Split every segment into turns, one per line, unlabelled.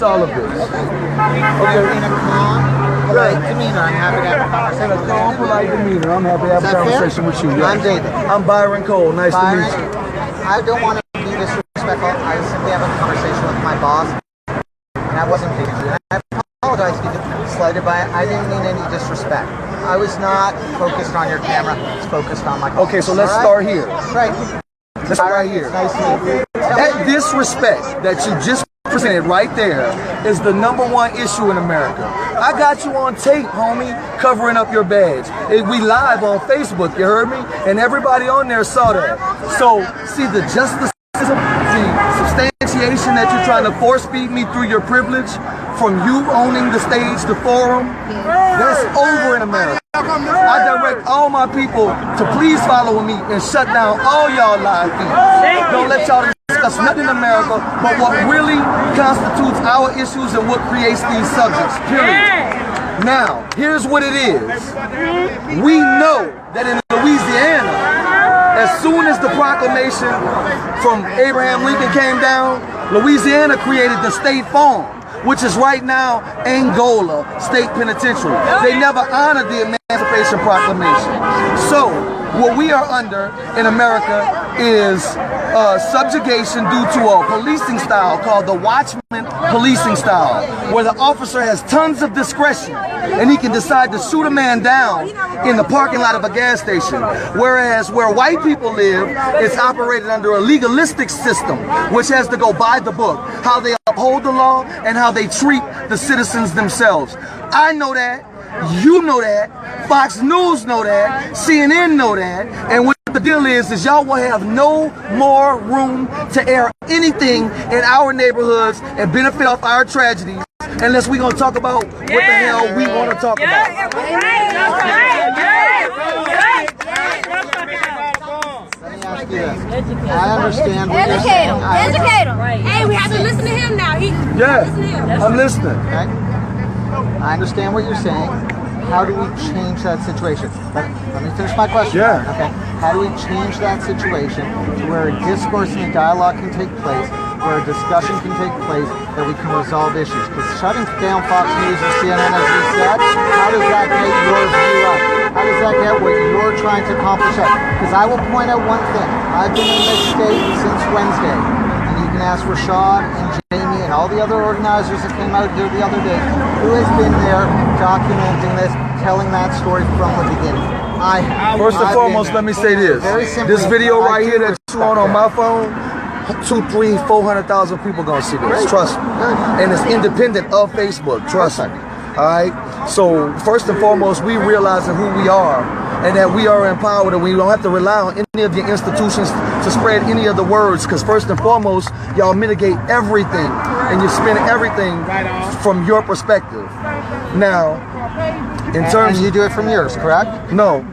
all of this?
Okay. In a calm, polite demeanor, I'm happy to have a conversation.
In a calm, polite demeanor, I'm happy to have a conversation with you. Yes.
I'm David.
I'm Byron Cole. Nice to meet you.
I don't want to be disrespectful. I was simply having a conversation with my boss, and I wasn't pleased. And I apologize if you get slighted by it. I didn't mean any disrespect. I was not focused on your camera. I was focused on my boss.
Okay, so let's start here.
Right.
Let's start right here.
Nice to meet you.
That disrespect that you just presented right there is the #1 issue in America. I got you on tape, homie, covering up your badge. We live on Facebook, you heard me? And everybody on there saw that. So, see the justice, the substantiation that you're trying to force feed me through your privilege from you owning the stage, the forum, that's over in America. I direct all my people to please follow me and shut down all y'all live feeds. Don't let y'all discuss nothing in America but what really constitutes our issues and what creates these subjects, period. Now, here's what it is. We know that in Louisiana, as soon as the proclamation from Abraham Lincoln came down, Louisiana created the State Farm, which is right now Angola State Penitentiary. They never honored the Emancipation Proclamation. So, what we are under in America is subjugation due to a policing style called the Watchman policing style, where the officer has tons of discretion and he can decide to shoot a man down in the parking lot of a gas station. Whereas where white people live, it's operated under a legalistic system, which has to go by the book, how they uphold the law and how they treat the citizens themselves. I know that. You know that, Fox News know that, CNN know that, and what the deal is y'all will have no more room to air anything in our neighborhoods and benefit off our tragedies unless we're going to talk about what the hell we want to talk about.
I understand what you're saying.
Educate him. Hey, we have to listen to him now.
I'm listening.
Okay? I understand what you're saying. How do we change that situation? Let me finish my question.
Yeah.
Okay. How do we change that situation to where a discourse and a dialogue can take place, where a discussion can take place, that we can resolve issues? Because shutting down Fox News or CNN, as you said, how does that get your view up? How does that get what you're trying to accomplish up? Because I will point out one thing. I've been in this state since Wednesday. And you can ask Rashad and Jamie and all the other organizers that came out here the other day who has been there documenting this, telling that story from the beginning. I have.
First and foremost, let me say this. This video right here that you on my phone, 200,000, 300,000, 400,000 people gonna see this. Trust me. And it's independent of Facebook. Trust me. All right. So first and foremost, we realizing who we are and that we are empowered and we don't have to rely on any of the institutions to spread any of the words. Because first and foremost, y'all mitigate everything and you spin everything from your perspective. Now, in terms,
and you do it from yours, correct?
No.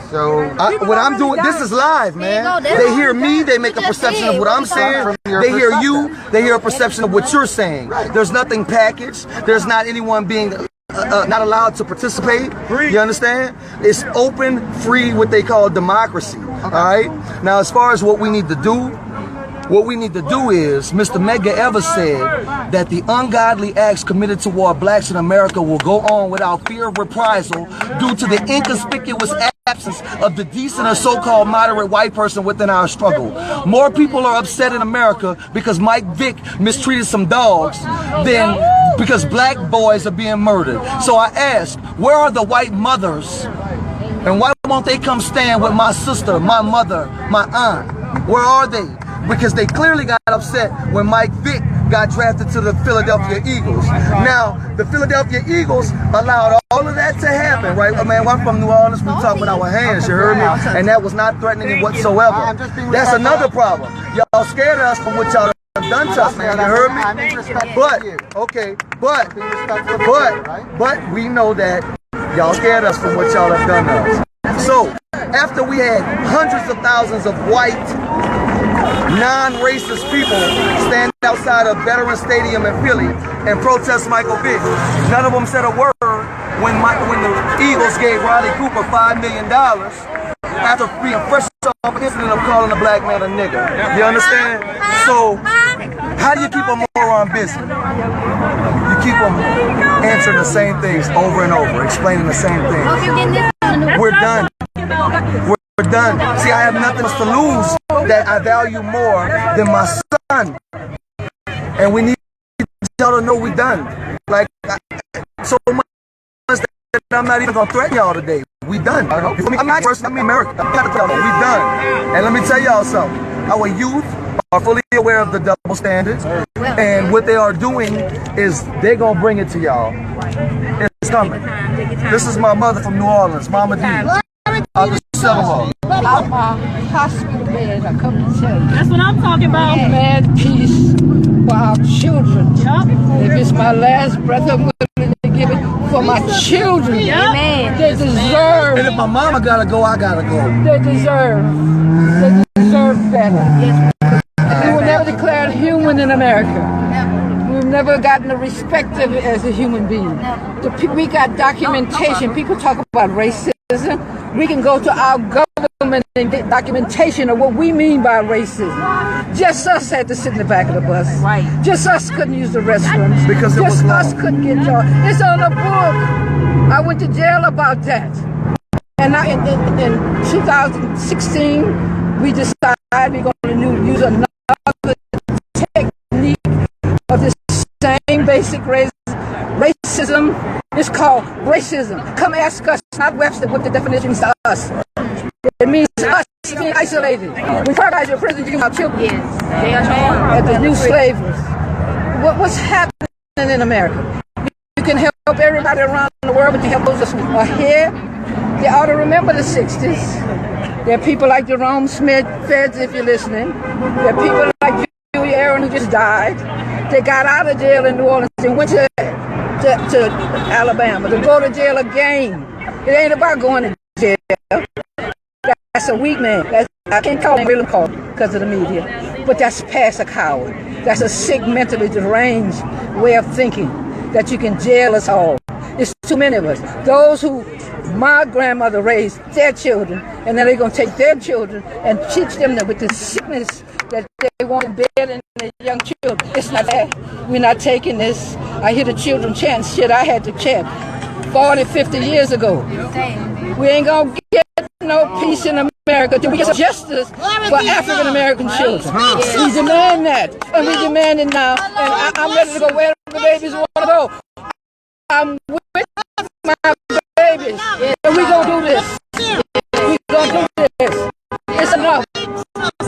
So what I'm doing, this is live, man. They hear me, they make a perception of what I'm saying. They hear you, they hear a perception of what you're saying. There's nothing packaged. There's not anyone being not allowed to participate. You understand? It's open, free, what they call democracy. All right. Now, as far as what we need to do, is, Mr. Medgar Evers said that the ungodly acts committed toward blacks in America will go on without fear of reprisal due to the inconspicuous absence of the decent or so-called moderate white person within our struggle. More people are upset in America because Mike Vick mistreated some dogs than because black boys are being murdered. So I ask, where are the white mothers? And why won't they come stand with my sister, my mother, my aunt? Where are they? Because they clearly got upset when Mike Vick got drafted to the Philadelphia Eagles. Now, the Philadelphia Eagles allowed all of that to happen, right? Man, I'm from New Orleans, we talk with our hands, you heard me? And that was not threatening whatsoever. That's another problem. Y'all scared of us from what y'all done to us, man, you heard me? But we know that y'all scared us from what y'all have done to us. So, after we had hundreds of thousands of white non-racist people stand outside of Veterans Stadium in Philly and protest Michael Vick, none of them said a word when the Eagles gave Riley Cooper $5 million after being fresh off an incident of calling a black man a nigger. You understand? So How do you keep a moron busy? You keep them answering the same things over and over, explaining the same things. We're done. We're done. See, I have nothing else to lose that I value more than my son. And we need y'all to know we're done. Like, so much that I'm not even going to threaten y'all today. We done. I'm not person, I'm America. I'm not tell you, we done. And let me tell y'all something. Our youth are fully aware of the double standards. And what they are doing is they're going to bring it to y'all. It's coming. This is my mother from New Orleans, Mama D. Out the Cellular.
Out my hospital bed, I come to tell you.
That's what I'm talking about.
Mad peace for our children. If it's my last breath, I'm willing to give it for my children. They deserve.
And if my mama gotta go, I gotta go.
They deserve better. We were never declared human in America. We've never gotten the respect of it as a human being. We got documentation. People talk about racism. We can go to our government and get documentation of what we mean by racism. Just us had to sit in the back of the bus.
Right.
Just us couldn't use the restrooms.
Because it was
just us couldn't get jobs. It's on the book. I went to jail about that. And in 2016, we decided we're going to use another technique of this same basic racism. It's called racism. Come ask us, not Webster, what the definition is to us. It means us being isolated. We paradise your prison, you have children. At the new slavery. What's happening in America? You can help everybody around the world, but you help those that are here. They ought to remember the 60s. There are people like Jerome Smith, Feds, if you're listening. There are people like Julia Aaron who just died. They got out of jail in New Orleans and went to Alabama to go to jail again. It ain't about going to jail. That's a weak man. I can't call him really called because of the media. But that's past a coward. That's a sick, mentally deranged way of thinking that you can jail us all. It's too many of us. Those who my grandmother raised their children, and then they're going to take their children and teach them that with the sickness that they want in bed and the young children. It's not that. We're not taking this. I hear the children chant shit I had to chant 40, 50 years ago. We ain't going to get no peace in America till we get justice for African American children. We demand that, and we demand it now. And I'm ready to go where the babies want to go. I'm with my babies, and we're going to do this. We're going to do this. It's enough.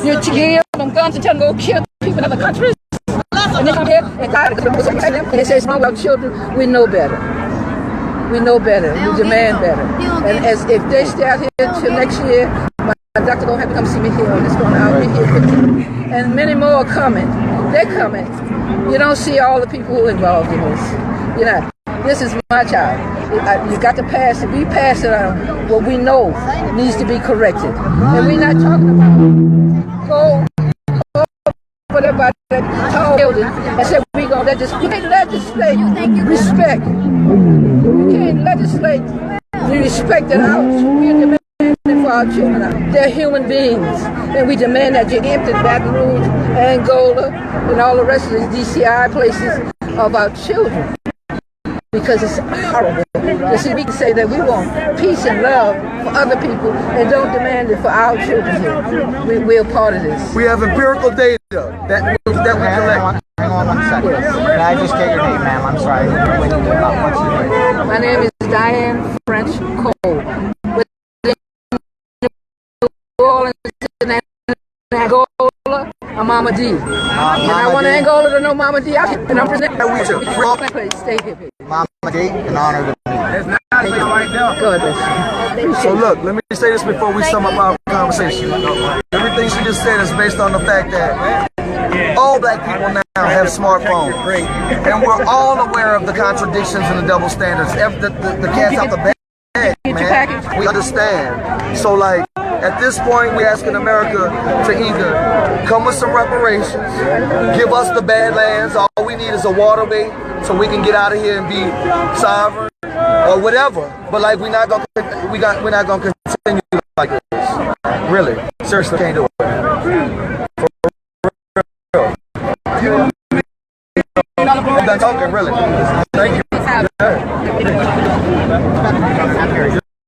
You give them guns and tell them to go kill people in other countries. And they come here and die. And they say it's wrong with our children. We know better. We know better. We demand better. And as if they stay out here till next year, my doctor don't have to come see me here. It's going out here. And many more are coming. They're coming. You don't see all the people who are involved in this. You know, this is my child. You got to pass it. We pass it on what we know needs to be corrected. And we're not talking about go for everybody that tall building and say we're going to legislate. You can't legislate respect. You can't legislate the respect that we're demanding for our children. They're human beings. And we demand that you empty Baton Rouge, Angola, and all the rest of the DCI places of our children. Because it's horrible. You see, we can say that we want peace and love for other people and don't demand it for our children here. We're part of this.
We have empirical data that we collect.
Hang on 1 second. Can I just get your name, ma'am? I'm sorry. What's your name?
My name is Diane French Cole. With New Orleans and Angola, I'm Mama D. And I want Angola to know Mama D out here. And I'm presenting. Stay here, baby.
Mama D, an honor to meet you.
God bless you.
So look, let me say this before we sum up our conversation. Everything she just said is based on the fact that all black people now have smartphones. And we're all aware of the contradictions and the double standards. The cat's out the bag, man. We understand. So like, at this point, we're asking America to either come with some reparations, give us the Badlands. All we need is a waterway so we can get out of here and be sovereign, or whatever. But like, we're not gonna continue like this. Really, seriously, can't do it. For real. done talking, really. Thank you.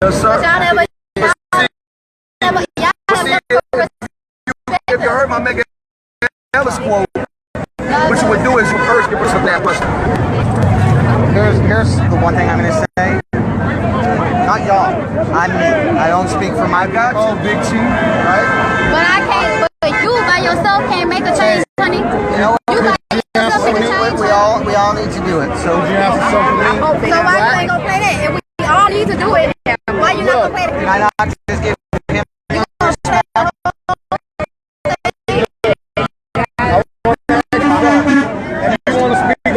Yes, sir. If you heard my Megan Ellis quote, what you would do is you first give us a bad question.
Here's the one thing I'm going to say. Not y'all. I'm me. I don't speak for my
got you, Big Chief, right?
But I can't. But you by yourself can't make a change, honey.
You know what?
You by yourself make a change.
We all need to do it. So you have to
So why you ain't gonna play that? If we all need to do it, why you not gonna play that?
Can I not just give him?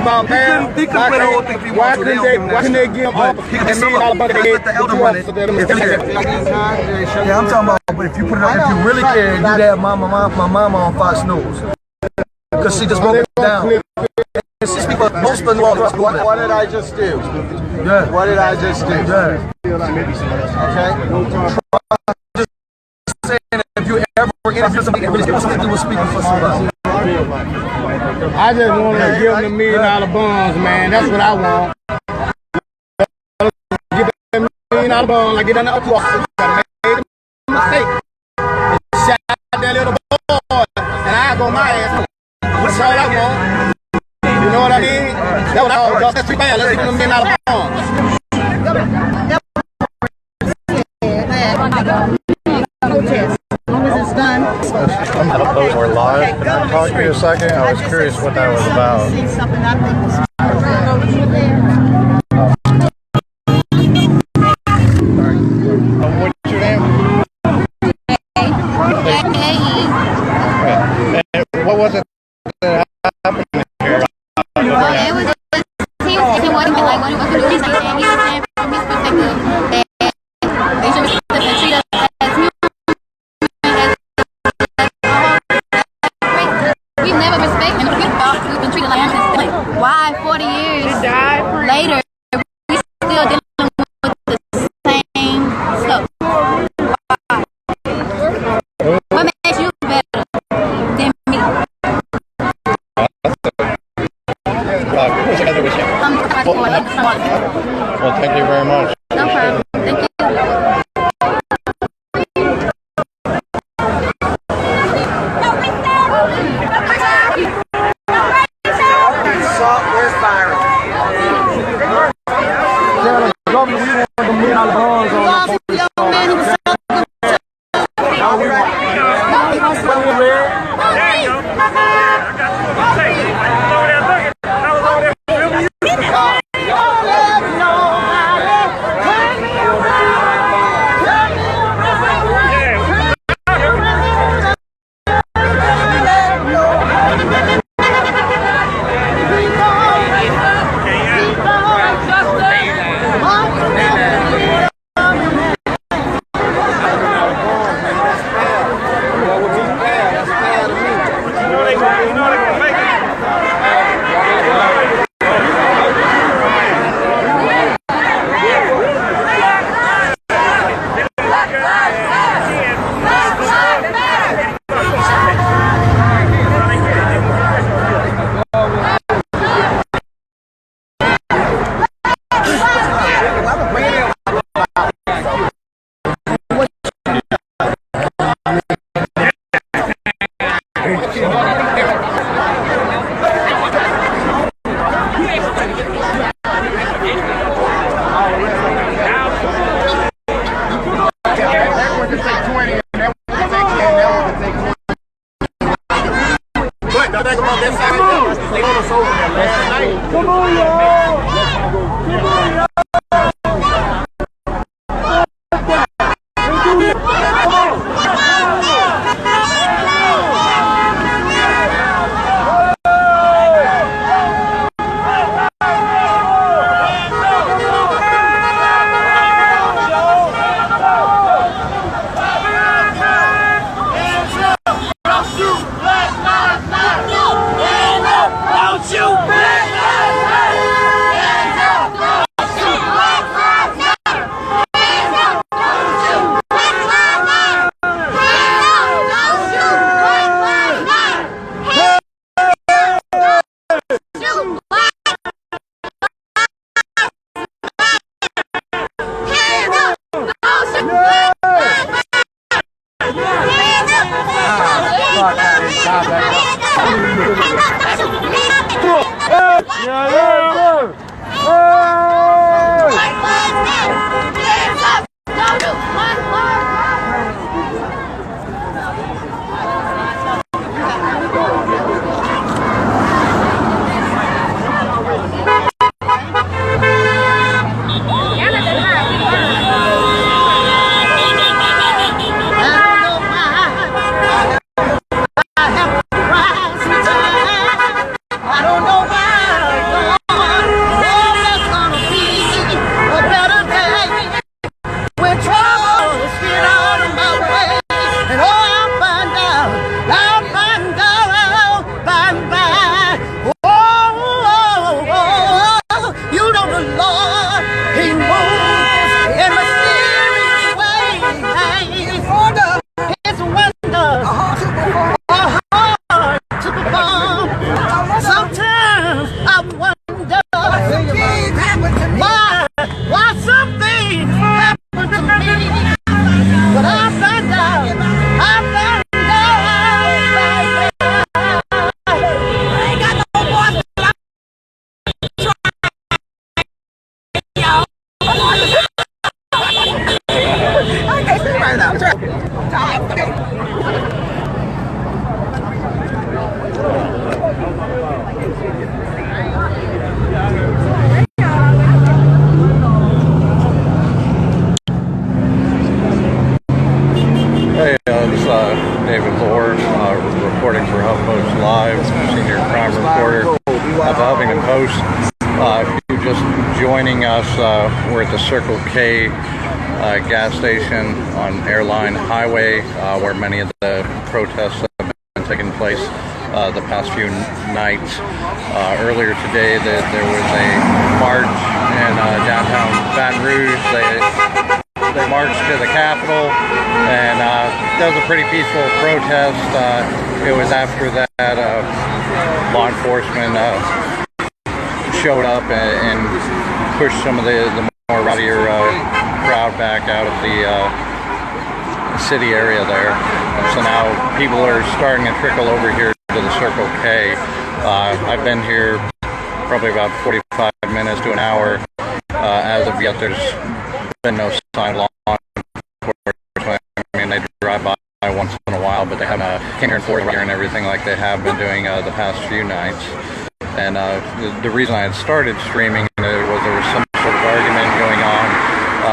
About man, why couldn't they give up $1 million bucket they
the elder money? Yeah, I'm talking about, but if you put it up, if you really care, you have my mama on Fox News. Because she just broke it down. And she speaks for most of the New Orleans.
What did I just do?
Yeah.
What did I just do?
Yeah.
Okay.
Just saying, if you ever interview somebody, somebody was speaking for somebody.
I just want to give them $1 million bonds, man. That's what I want. Give them $1 million bonds like they done the other officers that made a mistake. Shot that little boy, and I go my ass. That's all I want. You know what I mean? That's what I want. That's too bad. Let's give them $1 million bonds.
We're live. Can I talk to you a second? I was curious what that was about. What's your name? What was it that happened here?
Well, it was just he wasn't like what he was doing. He was saying from his perspective that they should treat us as humans. We've never respected and we've been treated like animals. Why 40 years later we still dealing with the same stuff? Why? What makes you better than me?
Well, thank you very much.
No problem. Thank you.
Where's Byron?
Come on, y'all!
Hey, this is David Lord, reporting for HuffPost Live, senior crime reporter at the Huffington Post. If you're just joining us, we're at the Circle K gas station on Airline Highway, where many of the protests have been taking place the past few nights. Earlier today, there was a march in downtown Baton Rouge. They marched to the Capitol, and that was a pretty peaceful protest. It was after that law enforcement showed up and pushed some of the more rowdier crowd back out of the city area there. And so now people are starting to trickle over here to the Circle K. I've been here probably about 45 minutes to an hour. As of yet, there's been no sign of law enforcement. I mean, they drive by once in a while, but they haven't came here and forth here and everything like they have been doing the past few nights. And the reason I had started streaming was there was some sort of argument going on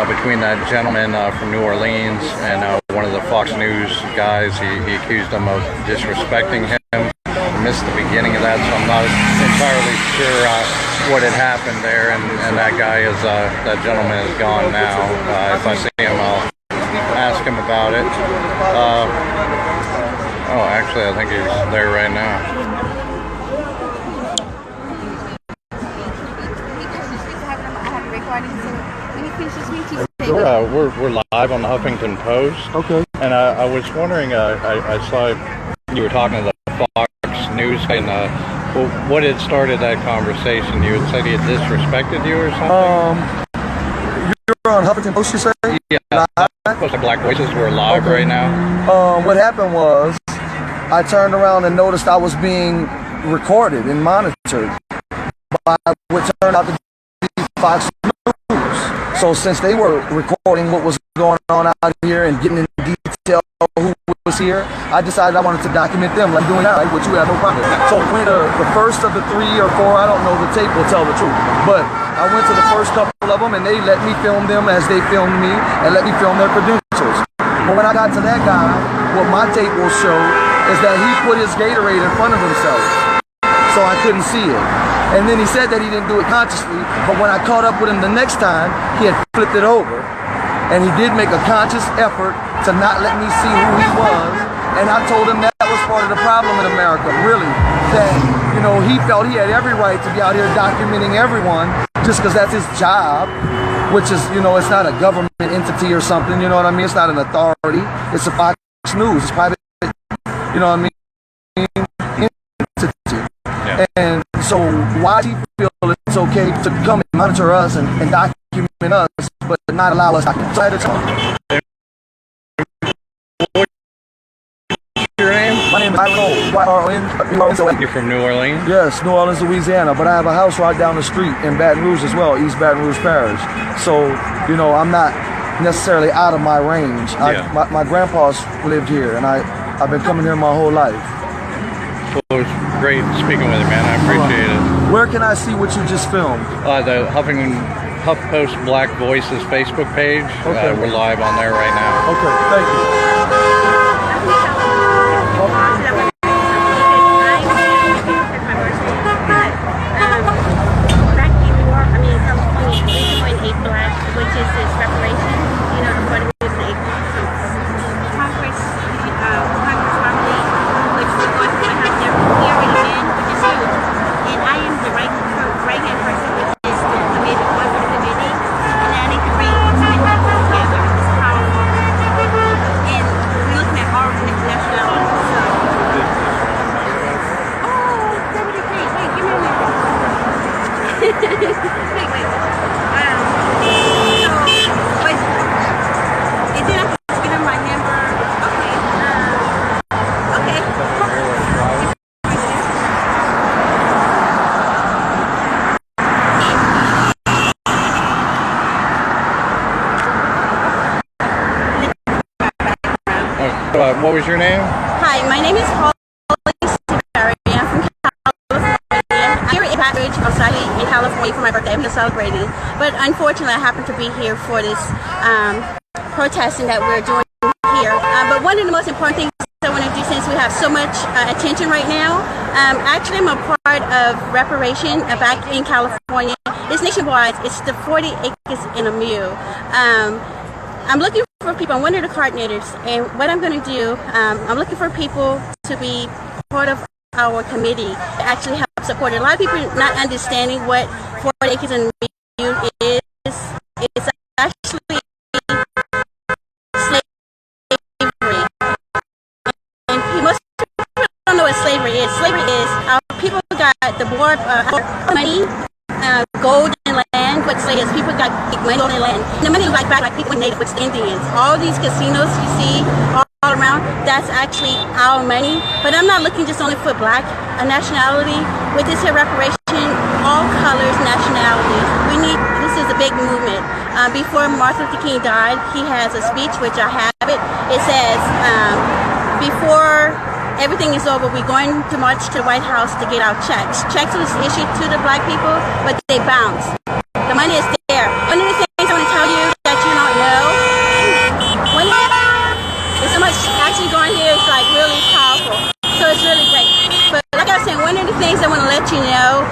between that gentleman from New Orleans and one of the Fox News guys. He accused him of disrespecting him. I missed the beginning of that, so I'm not entirely sure what had happened there, and that guy is, that gentleman is gone now. If I see him, I'll ask him about it. Oh, actually, I think he's there right now. We're live on the Huffington Post.
Okay.
And I was wondering, I saw you were talking to the Fox News, and what had started that conversation? You had said he had disrespected you or something?
You're on Huffington Post, you say?
Yeah. Most of Black Voices were live right now.
What happened was, I turned around and noticed I was being recorded and monitored by what turned out to be Fox News. So since they were recording what was going on out here and getting into detail who was here, I decided I wanted to document them like doing that, which you have no problem. So when the first of the 3 or 4, I don't know, the tape will tell the truth, but I went to the first couple of them and they let me film them as they filmed me and let me film their credentials. But when I got to that guy, what my tape will show is that he put his Gatorade in front of himself, so I couldn't see it. And then he said that he didn't do it consciously, but when I caught up with him the next time, he had flipped it over. And he did make a conscious effort to not let me see who he was. And I told him that was part of the problem in America, really. That, you know, he felt he had every right to be out here documenting everyone just because that's his job, which is, you know, it's not a government entity or something, you know what I mean? It's not an authority. It's a Fox News. It's private, you know what I mean? Entity. Yeah. And so why do you feel it's okay to come and monitor us and document us, but not allow us to document?
What's your name?
My name is Byron.
You're from New Orleans?
Yes, New Orleans, Louisiana. But I have a house right down the street in Baton Rouge as well, East Baton Rouge Parish. So, you know, I'm not necessarily out of my range. My grandpa's lived here, and I've been coming here my whole life.
Well, it was great speaking with you, man. I appreciate it.
Where can I see what you just filmed?
The HuffPost Black Voices Facebook page.
Okay.
We're live on there right now.
Okay, thank you.
Black people, I mean, from 3.8 black, which is this reparation, you know, what it is, Congress probably, which we're going to have there here again, which is huge. And I am the right-hand person, which is the committee, one for the committee, and I need to bring many people together. It's powerful. And we're looking at all nationalities, so. Oh, Deputy Page, wait, give me a minute. wait. So, but, and then I can just give him my number. Okay. Okay.
What was your name?
Hi, my name is Holly Severry. I'm from California. I'm here at Package outside in California for my birthday. I'm just celebrating. But unfortunately, I happen to be here for this protesting that we're doing here. But one of the most important things I want to do, since we have so much attention right now, actually I'm a part of reparation back in California. It's nationwide. It's the 40 acres in a mule. I'm looking for people. I'm one of the coordinators, and what I'm going to do, I'm looking for people to be part of our committee to actually help support it. A lot of people not understanding what 40 acres in a mule is. It's actually slavery, and most people don't know what slavery is. Slavery is people got the war money, gold and land. What slavery is, people got money, gold and land. And the money like back like people native with the Indians. All these casinos you see all around, that's actually our money. But I'm not looking just only for black nationality. With this here reparation, all colors, nationalities. This is a big movement. Before Martin Luther King died, he has a speech, which I have it. It says, before everything is over, we're going to march to the White House to get our checks. Checks was issued to the black people, but they bounce. The money is there. One of the things I want to tell you that you don't know, there's so much actually going here, it's like really powerful. So it's really great. But like I was saying, one of the things I want to let you know,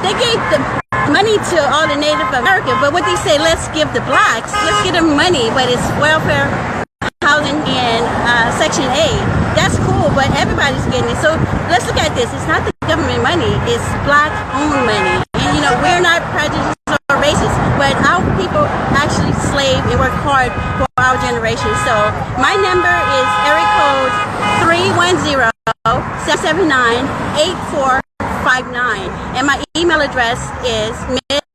they gave the money to all the Native Americans, but what they say, let's give the blacks, let's give them money, but it's welfare, housing, and Section 8. That's cool, but everybody's getting it. So let's look at this. It's not the government money, it's black-owned money. And you know, we're not prejudiced or racist, but our people actually slave and work hard for our generation. So my number is area code 310-779-8459. And my email address is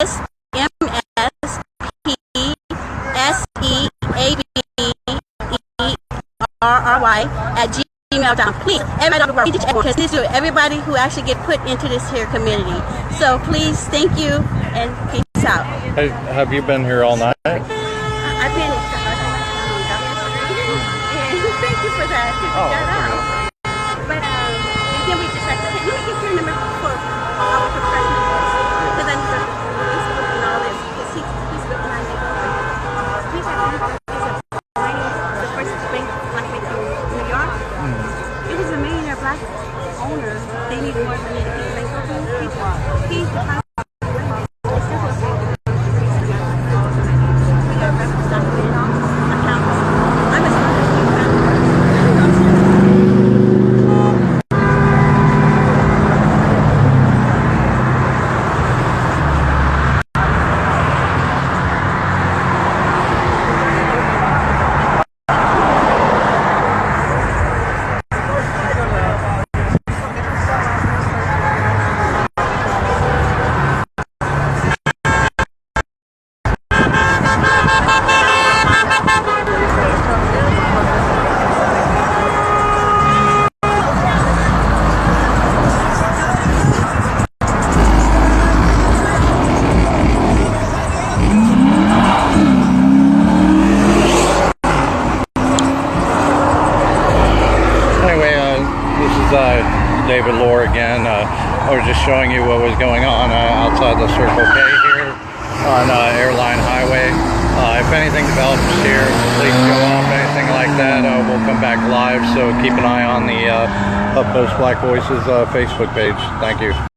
msseaberry@gmail.com. Please, everybody, because this is everybody who actually get put into this here community. So please, thank you, and peace out.
Hey, have you been here all night?
I've been. Thank you for that.
Oh,
But and then we just have to. Let me get your number for our professional voice, because I need to Facebook and all this. Because he's with my neighborhood. He's the first bank black bank in New York. It is a millionaire black owner. They need more money to keep the bank open. He's the president. It's simple. We got records, documents, accounts. I'm a
David Lohr again. I was just showing you what was going on outside the Circle K here on Airline Highway. If anything develops here, police go off, anything like that, we'll come back live. So keep an eye on the HuffPost Black Voices Facebook page. Thank you.